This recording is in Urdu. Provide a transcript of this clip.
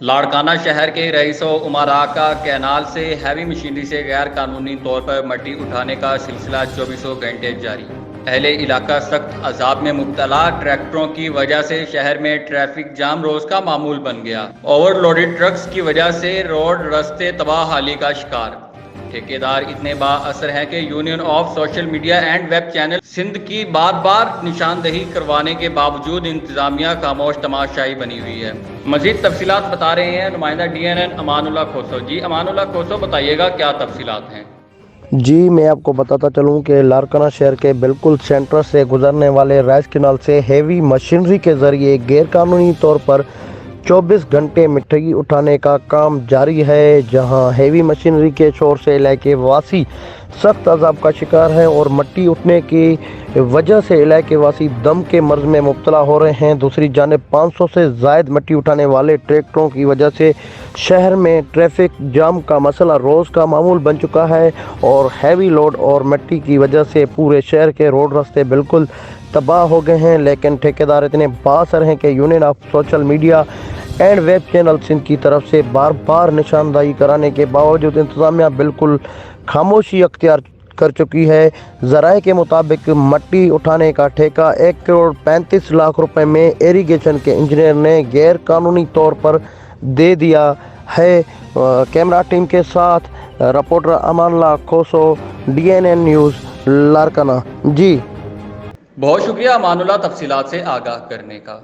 لاڑکانہ شہر کے رئیس و امراء کا کینال سے ہیوی مشینری سے غیر قانونی طور پر مٹی اٹھانے کا سلسلہ 24 گھنٹے جاری۔ اہل علاقہ سخت عذاب میں مبتلا، ٹریکٹروں کی وجہ سے شہر میں ٹریفک جام روز کا معمول بن گیا۔ اوور لوڈڈ ٹرکس کی وجہ سے روڈ رستے تباہ حالی کا شکار۔ ٹھیکیدار اتنے با اثر ہیں کہ union of social media and web channel Sindh کی بار بار نشاندہی کروانے کے باوجود انتظامیہ خاموش تماشائی بنی ہوئی ہے۔ مزید تفصیلات بتا رہے ہیں نمائندہ D N N Aman Ullah Khoso. جی امان اللہ کھوسو، بتائیے گا کیا تفصیلات ہیں؟ جی میں آپ کو بتاتا چلوں کہ لاڑکانہ شہر کے بالکل سینٹر سے گزرنے والے رائس کینال سے ہیوی مشینری کے ذریعے غیر قانونی طور پر 24 گھنٹے مٹی اٹھانے کا کام جاری ہے، جہاں ہیوی مشینری کے شور سے علاقے واسی سخت عذاب کا شکار ہیں اور مٹی اٹھنے کی وجہ سے علاقے واسی دم کے مرض میں مبتلا ہو رہے ہیں۔ دوسری جانب 500 سے زائد مٹی اٹھانے والے ٹریکٹروں کی وجہ سے شہر میں ٹریفک جام کا مسئلہ روز کا معمول بن چکا ہے اور ہیوی لوڈ اور مٹی کی وجہ سے پورے شہر کے روڈ راستے بالکل تباہ ہو گئے ہیں۔ لیکن ٹھیکیدار اتنے بااثر ہیں کہ union of social media and web channel Sindh کی طرف سے بار بار نشاندہی کرانے کے باوجود انتظامیہ بالکل خاموشی اختیار کر چکی ہے۔ ذرائع کے مطابق مٹی اٹھانے کا ٹھیکہ 1,35,00,000 روپے میں ایریگیشن کے انجینئر نے غیر قانونی طور پر دے دیا ہے۔ کیمرہ ٹیم کے ساتھ reporter Amanullah Khoso, D N N news, Larkana. جی بہت شکریہ امان اللہ تفصیلات سے آگاہ کرنے کا۔